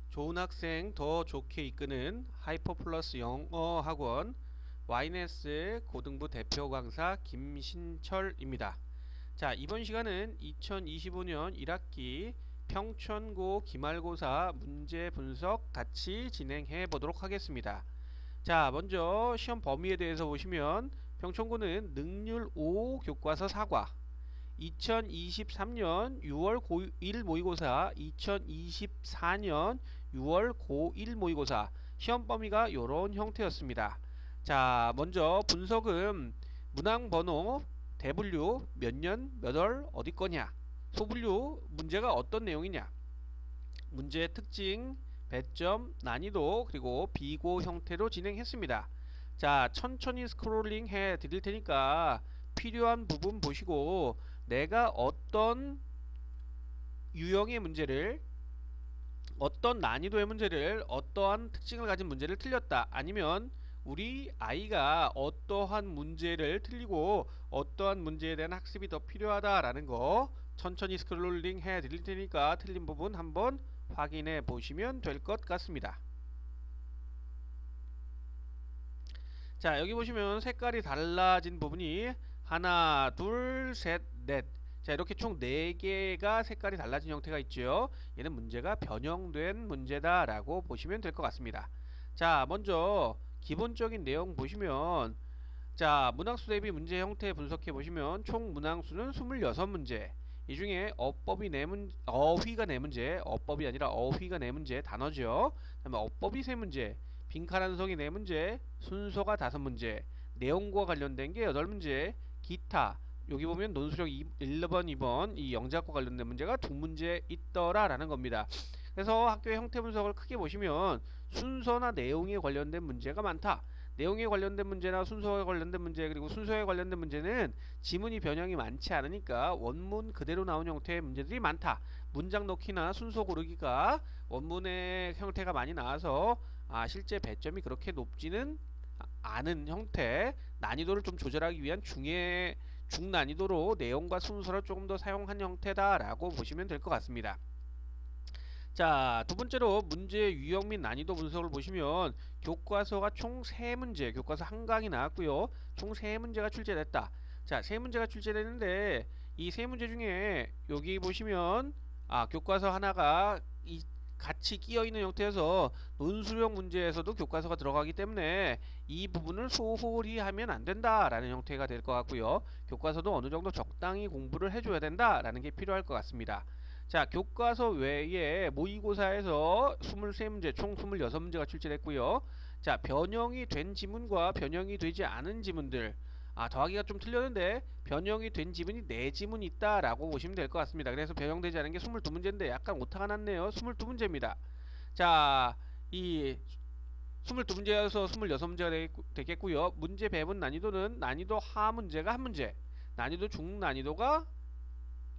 좋은 학생 더 좋게 이끄는 하이퍼플러스 영어 학원 YNS 고등부 대표 강사 김신철입니다. 자, 이번 시간은 2025년 1학기 평촌고 기말고사 문제 분석 같이 진행해 보도록 하겠습니다. 자, 먼저 시험 범위에 대해서 보시면 평촌고는 능률 5 교과서 4과 2023년 6월 고1 모의고사, 2024년 6월 고1 모의고사 시험 범위가 이런 형태였습니다. 자, 먼저 분석은 문항번호, 대분류, 몇 년, 몇 월, 어디 거냐, 소분류, 문제가 어떤 내용이냐, 문제의 특징, 배점, 난이도, 그리고 비고 형태로 진행했습니다. 자, 천천히 스크롤링 해 드릴 테니까 필요한 부분 보시고 내가 어떤 유형의 문제를, 어떤 난이도의 문제를, 어떠한 특징을 가진 문제를 틀렸다, 아니면 우리 아이가 어떠한 문제를 틀리고 어떠한 문제에 대한 학습이 더 필요하다라는 거 천천히 스크롤링 해 드릴 테니까 틀린 부분 한번 확인해 보시면 될 것 같습니다. 자, 여기 보시면 색깔이 달라진 부분이 하나, 둘, 셋, 넷. 자, 이렇게 총 4개가 색깔이 달라진 형태가 있죠. 얘는 문제가 변형된 문제다 라고 보시면 될 것 같습니다. 자, 먼저 기본적인 내용 보시면, 자, 문항수 대비 문제 형태 분석해 보시면 총 문항수는 26문제. 이 중에 어휘가 4문제, 어법이 아니라 어휘가 4문제, 단어죠. 그 다음에 어법이 3문제, 빈칸한성이 4문제, 순서가 5문제, 내용과 관련된 게 8문제, 기타, 여기 보면 논술형 1번, 2번 이 영작과 관련된 문제가 2문제 있더라 라는 겁니다. 그래서 학교의 형태 분석을 크게 보시면 순서나 내용에 관련된 문제가 많다. 내용에 관련된 문제나 순서에 관련된 문제, 그리고 순서에 관련된 문제는 지문이 변형이 많지 않으니까 원문 그대로 나온 형태의 문제들이 많다. 문장 넣기나 순서 고르기가 원문의 형태가 많이 나와서 실제 배점이 그렇게 높지는 않은 형태, 난이도를 좀 조절하기 위한 중난이도로 내용과 순서를 조금 더 사용한 형태다라고 보시면 될 것 같습니다. 자, 두 번째로 문제의 유형 및 난이도 분석을 보시면 교과서가 총 3문제, 교과서 한 강이 나왔고요. 총 3문제가 출제됐다. 자, 3문제가 출제됐는데 이 3문제 중에 여기 보시면 교과서 하나가 같이 끼어 있는 형태여서 논술형 문제에서도 교과서가 들어가기 때문에 이 부분을 소홀히 하면 안 된다라는 형태가 될 것 같고요. 교과서도 어느 정도 적당히 공부를 해줘야 된다라는 게 필요할 것 같습니다. 자, 교과서 외에 모의고사에서 23문제, 총 26문제가 출제됐고요. 자, 변형이 된 지문과 변형이 되지 않은 지문들, 더하기가 좀 틀렸는데 변형이 된 지문이 4지문 있다라고 보시면 될 것 같습니다. 그래서 변형되지 않은 게 22문제인데 약간 오타가 났네요. 22문제입니다. 자, 이 22문제여서 26문제가 되겠고요. 문제 배분 난이도는 난이도 하 문제가 1문제, 난이도 중 난이도가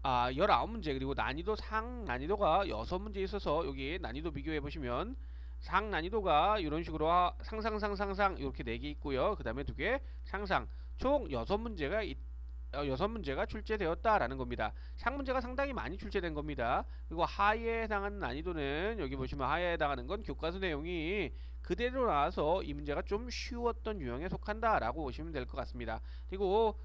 19문제, 그리고 난이도 상 난이도가 6문제 있어서 여기 난이도 비교해 보시면 상 난이도가 이런 식으로 상상상상상 이렇게 4개 있고요. 그 다음에 2개 상상, 총 6문제가 출제되었다라는 겁니다. 상 문제가 상당히 많이 출제된 겁니다. 그리고 하에 해당하는 난이도는 여기 보시면 하에 해당하는 건 교과서 내용이 그대로 나와서 이 문제가 좀 쉬웠던 유형에 속한다라고 보시면 될 것 같습니다. 그리고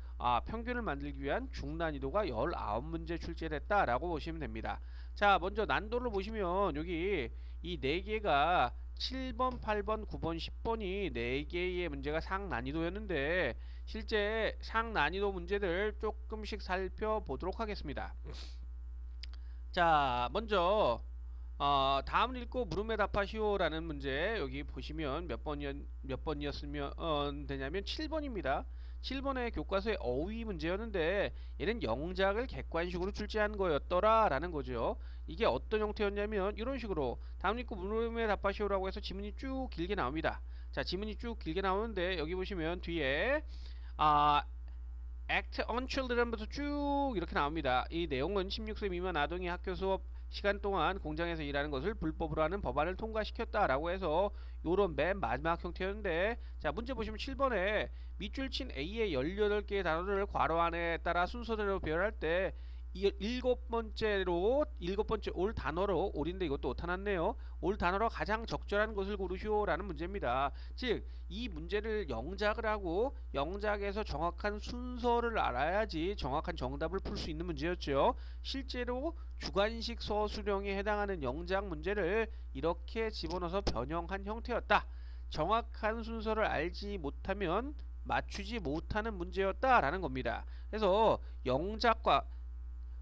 평균을 만들기 위한 중난이도가 19문제 출제됐다라고 보시면 됩니다. 자, 먼저 난도를 보시면 여기 이 4개가 7번, 8번, 9번, 10번이 4개의 문제가 상난이도였는데 실제 상난이도 문제들 조금씩 살펴보도록 하겠습니다. 자, 먼저 다음을 읽고 물음에 답하시오라는 문제, 여기 보시면 몇 번이었으면 되냐면 7번입니다. 7번의 교과서의 어휘 문제였는데 얘는 영작을 객관식으로 출제한 거였더라 라는 거죠. 이게 어떤 형태였냐면 이런 식으로 다음 읽고 물음에 답하시오라고 해서 지문이 쭉 길게 나옵니다. 자, 지문이 쭉 길게 나오는데 여기 보시면 뒤에 act on children부터 쭉 이렇게 나옵니다. 이 내용은 16세 미만 아동이 학교 수업 시간 동안 공장에서 일하는 것을 불법으로 하는 법안을 통과시켰다라고 해서 요런 맨 마지막 형태였는데, 자, 문제 보시면 7번에 밑줄 친 A의 18개의 단어를 괄호 안에 따라 순서대로 배열할 때 일곱 번째 올 단어로 올인데 이것도 오타 났네요. 올 단어로 가장 적절한 것을 고르시오라는 문제입니다. 즉 이 문제를 영작을 하고 영작에서 정확한 순서를 알아야지 정확한 정답을 풀 수 있는 문제였죠. 실제로 주관식 서술형에 해당하는 영작 문제를 이렇게 집어넣어서 변형한 형태였다. 정확한 순서를 알지 못하면 맞추지 못하는 문제였다라는 겁니다. 그래서 영작과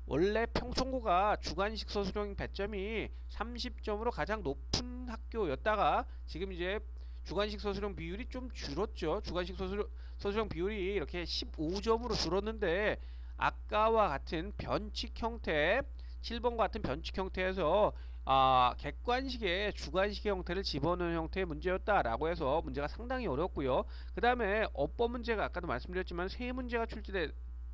원래 평촌고가 주관식 서술형 배점이 30점으로 가장 높은 학교였다가 지금 이제 주관식 서술형 비율이 좀 줄었죠. 주관식 서술형 비율이 이렇게 15점으로 줄었는데 아까와 같은 변칙 형태 7번과 같은 변칙 형태에서 객관식의 주관식의 형태를 집어넣은 형태의 문제였다라고 해서 문제가 상당히 어렵고요. 그 다음에 어법 문제가 아까도 말씀드렸지만 세 문제가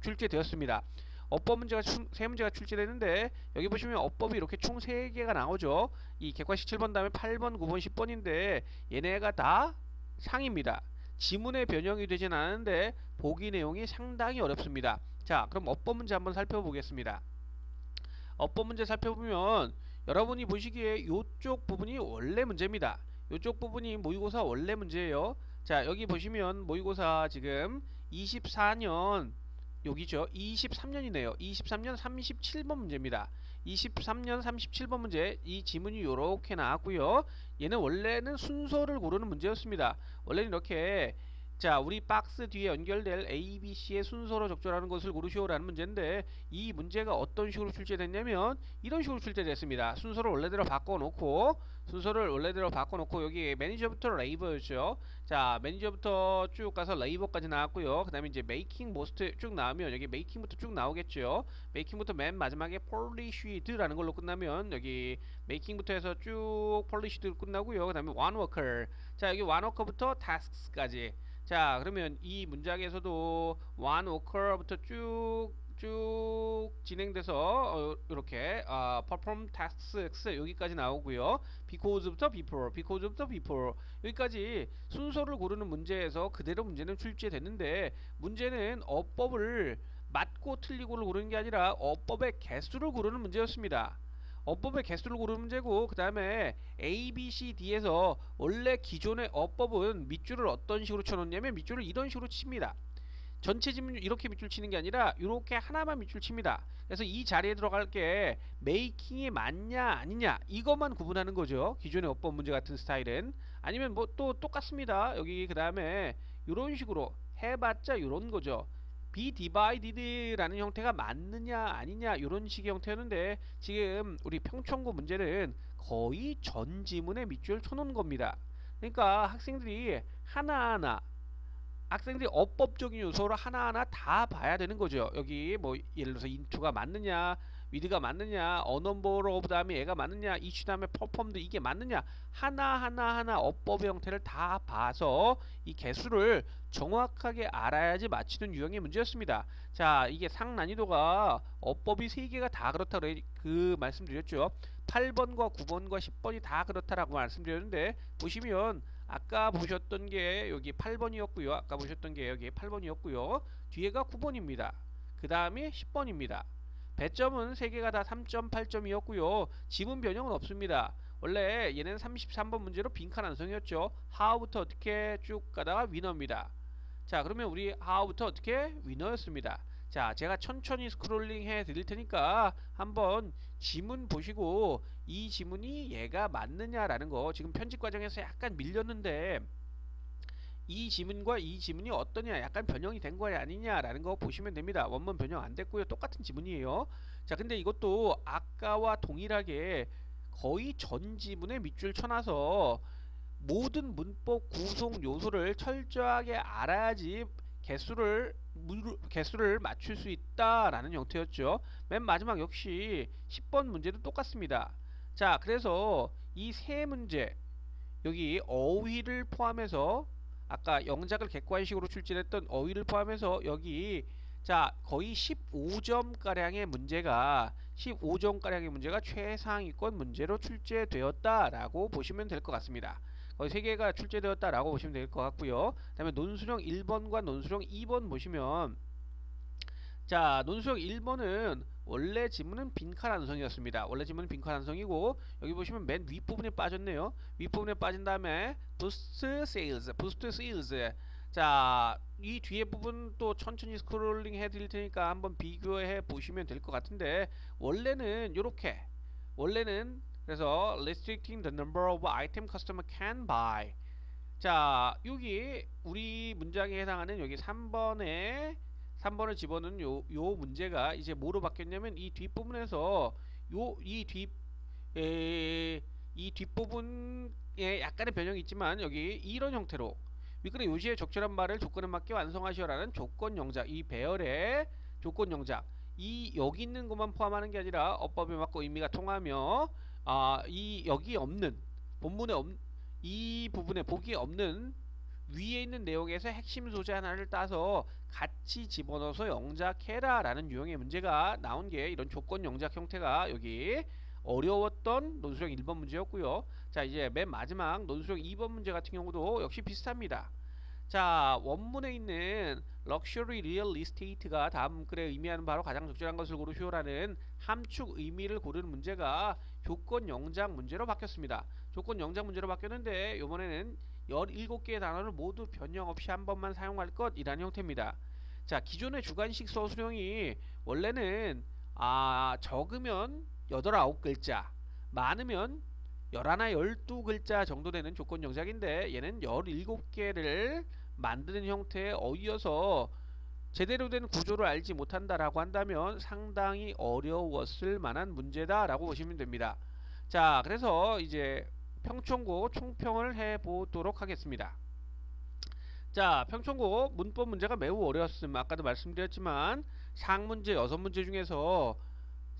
출제되었습니다. 어법 문제가 세 문제가 출제되는데 여기 보시면 어법이 이렇게 총 3개가 나오죠. 이 객관식 7번 다음에 8번, 9번, 10번인데 얘네가 다 상입니다. 지문의 변형이 되진 않았는데 보기 내용이 상당히 어렵습니다. 자, 그럼 어법 문제 한번 살펴보겠습니다. 어법 문제 살펴보면 여러분이 보시기에 이쪽 부분이 원래 문제입니다. 이쪽 부분이 모의고사 원래 문제예요. 자, 여기 보시면 모의고사 지금 24년 여기죠. 23년이네요. 23년 37번 문제입니다. 23년 37번 문제 이 지문이 요렇게 나왔고요. 얘는 원래는 순서를 고르는 문제였습니다. 원래는 이렇게 자, 우리 박스 뒤에 연결될 A, B, C의 순서로 적절하는 것을 고르시오라는 문제인데 이 문제가 어떤 식으로 출제됐냐면 이런 식으로 출제됐습니다. 순서를 원래대로 바꿔놓고 여기 매니저부터 레이버였죠. 자, 매니저부터 쭉 가서 레이버까지 나왔고요. 그 다음에 이제 메이킹 모스트 쭉 나오면 여기 메이킹부터 쭉 나오겠죠. 메이킹부터 맨 마지막에 폴리쉬드라는 걸로 끝나면 여기 메이킹부터 해서 쭉 폴리쉬드 끝나고요. 그 다음에 원워커 자, 여기 원워커부터 타스크까지 자, 그러면 이 문장에서도 원워커부터 쭉 진행돼서 이렇게 perform tasks 여기까지 나오고요. because부터 before 여기까지 순서를 고르는 문제에서 그대로 문제는 출제됐는데 문제는 어법을 맞고 틀리고를 고르는 게 아니라 어법의 개수를 고르는 문제였습니다. 어법의 개수를 고르는 문제고 그 다음에 A, B, C, D에서 원래 기존의 어법은 밑줄을 어떤 식으로 쳐놓냐면 밑줄을 이런 식으로 칩니다. 전체 지문 이렇게 밑줄 치는 게 아니라 이렇게 하나만 밑줄 칩니다. 그래서 이 자리에 들어갈 게 메이킹이 맞냐 아니냐 이것만 구분하는 거죠. 기존의 어법 문제 같은 스타일은 아니면 뭐 또 똑같습니다. 여기 그 다음에 이런 식으로 해봤자 이런 거죠. be divided라는 형태가 맞느냐 아니냐 이런 식의 형태였는데 지금 우리 평촌고 문제는 거의 전 지문에 밑줄 쳐놓은 겁니다. 그러니까 학생들이 어법적인 요소를 하나하나 다 봐야 되는 거죠. 여기 뭐 예를 들어서 into가 맞느냐, with가 맞느냐, a number of 다음에 얘가 맞느냐, each 다음에 performed 이게 맞느냐 하나하나 어법의 형태를 다 봐서 이 개수를 정확하게 알아야지 맞히는 유형의 문제였습니다. 자, 이게 상난이도가 어법이 3개가 다 그렇다고 그 말씀드렸죠. 8번과 9번과 10번이 다 그렇다라고 말씀드렸는데 보시면 아까 보셨던 게 여기 8번이었고요. 아까 보셨던 게 여기 8번이었고요. 뒤에가 9번입니다. 그 다음에 10번입니다. 배점은 3개가 다 3.8점이었고요. 지문 변형은 없습니다. 원래 얘는 33번 문제로 빈칸 완성이었죠. how부터 어떻게 쭉 가다가 위너입니다. 자, 그러면 우리 how부터 어떻게 위너였습니다. 자, 제가 천천히 스크롤링 해 드릴 테니까 한번 지문 보시고 이 지문이 얘가 맞느냐라는 거 지금 편집 과정에서 약간 밀렸는데 이 지문과 이 지문이 어떠냐 약간 변형이 된 거야 아니냐라는 거 보시면 됩니다. 원문 변형 안 됐고요. 똑같은 지문이에요. 자, 근데 이것도 아까와 동일하게 거의 전 지문에 밑줄 쳐놔서 모든 문법 구성 요소를 철저하게 알아야지 개수를 맞출 수 있다라는 형태였죠. 맨 마지막 역시 10번 문제도 똑같습니다. 자, 그래서 이 세 문제 여기 어휘를 포함해서 아까 영작을 객관식으로 출제했던 어휘를 포함해서 여기 자 거의 15점가량의 문제가 최상위권 문제로 출제되었다라고 보시면 될 것 같습니다. 거의 3개가 출제되었다라고 보시면 될 것 같고요. 그 다음에 논술형 1번과 논술형 2번 보시면 자 논술형 1번은 원래 지문은 빈칸 완성이었습니다. 원래 지문은 빈칸 완성이고 여기 보시면 맨 윗부분에 빠졌네요. 윗부분에 빠진 다음에 boost sales, boost sales. 자, 이 뒤에 부분 또 천천히 스크롤링 해드릴 테니까 한번 비교해 보시면 될 것 같은데 원래는 요렇게 원래는 그래서 restricting the number of item customer can buy. 자, 여기 우리 문장에 해당하는 여기 3번을 집어넣은 요 문제가 이제 뭐로 바뀌었냐면 이 뒷부분에서 이 뒷부분에 약간의 변형이 있지만 여기 이런 형태로 미끄러 요지의 적절한 말을 조건에 맞게 완성하시오라는 조건 영작, 이 배열의 조건 영작, 이 여기 있는 것만 포함하는 게 아니라 어법에 맞고 의미가 통하며 이 여기 없는 본문에 이 부분에 보기 없는 위에 있는 내용에서 핵심 소재 하나를 따서 같이 집어넣어서 영작해라 라는 유형의 문제가 나온 게 이런 조건 영작 형태가 여기 어려웠던 논술형 1번 문제였고요. 자, 이제 맨 마지막 논술형 2번 문제 같은 경우도 역시 비슷합니다. 자, 원문에 있는 럭셔리 리얼 이스테이트가 다음 문글에 의미하는 바로 가장 적절한 것을 고르시오라는 함축 의미를 고르는 문제가 조건 영작 문제로 바뀌었습니다. 조건 영작 문제로 바뀌었는데 이번에는 17개의 단어를 모두 변형 없이 한 번만 사용할 것이라는 형태입니다. 자, 기존의 주관식 서술형이 원래는 적으면 8, 9글자, 많으면 11, 12글자 정도 되는 조건 영작인데 얘는 17개를 만드는 형태의 어휘여서 제대로 된 구조를 알지 못한다라고 한다면 상당히 어려웠을 만한 문제다라고 보시면 됩니다. 자, 그래서 이제 평총고 총평을 해보도록 하겠습니다. 자, 평총고 문법 문제가 매우 어려웠음. 아까도 말씀드렸지만 상문제 6문제 중에서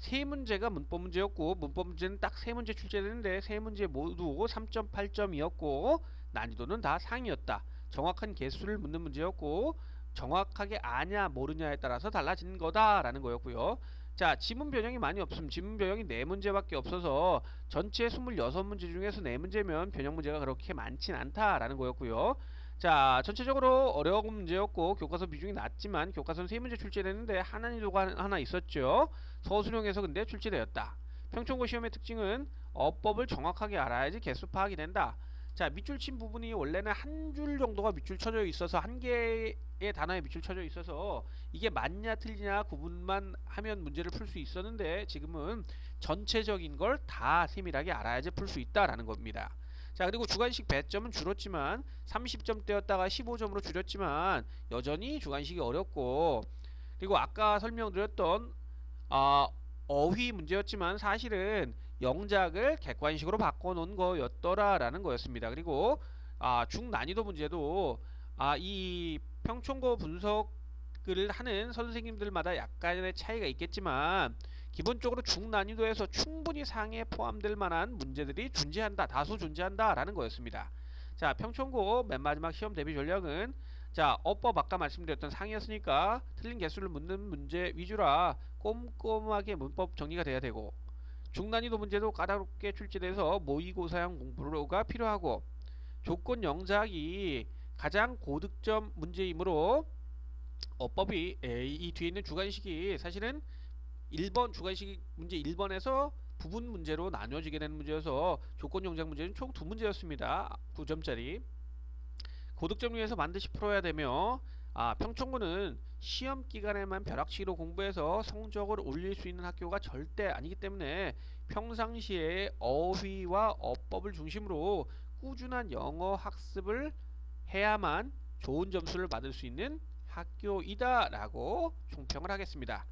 3문제가 문법 문제였고 문법 문제는 딱 3문제 출제되는데 3문제 모두 3.8점이었고 난이도는 다 상이었다. 정확한 개수를 묻는 문제였고 정확하게 아냐 모르냐에 따라서 달라지는 거다라는 거였고요. 자, 지문 변형이 많이 없음. 지문 변형이 4문제밖에 없어서 전체 26문제 중에서 4문제면 변형 문제가 그렇게 많진 않다라는 거였고요. 자, 전체적으로 어려운 문제였고 교과서 비중이 낮지만 교과서는 3문제 출제됐는데 난이도가 하나 있었죠. 서술형에서 근데 출제되었다. 평총고 시험의 특징은 어법을 정확하게 알아야지 개수 파악이 된다. 자, 밑줄 친 부분이 원래는 한 줄 정도가 밑줄 쳐져 있어서 한 개의 단어에 밑줄 쳐져 있어서 이게 맞냐 틀리냐 구분만 하면 문제를 풀 수 있었는데 지금은 전체적인 걸 다 세밀하게 알아야지 풀 수 있다라는 겁니다. 자, 그리고 주관식 배점은 줄었지만 30점대였다가 15점으로 줄였지만 여전히 주관식이 어렵고, 그리고 아까 설명드렸던 어휘 문제였지만 사실은 영작을 객관식으로 바꿔놓은 거였더라라는 거였습니다. 그리고 중난이도 문제도 이 평총고 분석을 하는 선생님들마다 약간의 차이가 있겠지만 기본적으로 중난이도에서 충분히 상에 포함될 만한 문제들이 다수 존재한다 라는 거였습니다. 자, 평총고 맨 마지막 시험 대비 전략은 자, 어법 아까 말씀드렸던 상이었으니까 틀린 개수를 묻는 문제 위주라 꼼꼼하게 문법 정리가 돼야 되고, 중난이도 문제도 까다롭게 출제돼서 모의고사형 공부가 필요하고, 조건 영작이 가장 고득점 문제이므로 어법이 이 뒤에 있는 주관식이 사실은 1번 주관식 문제 1번에서 부분 문제로 나뉘어지게 되는 문제여서 조건 영작 문제는 총 2문제였습니다. 9점짜리. 고득점 위해서 반드시 풀어야 되며 평총고는 시험 기간에만 벼락치기로 공부해서 성적을 올릴 수 있는 학교가 절대 아니기 때문에 평상시에 어휘와 어법을 중심으로 꾸준한 영어 학습을 해야만 좋은 점수를 받을 수 있는 학교이다 라고 총평을 하겠습니다.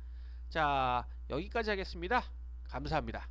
자, 여기까지 하겠습니다. 감사합니다.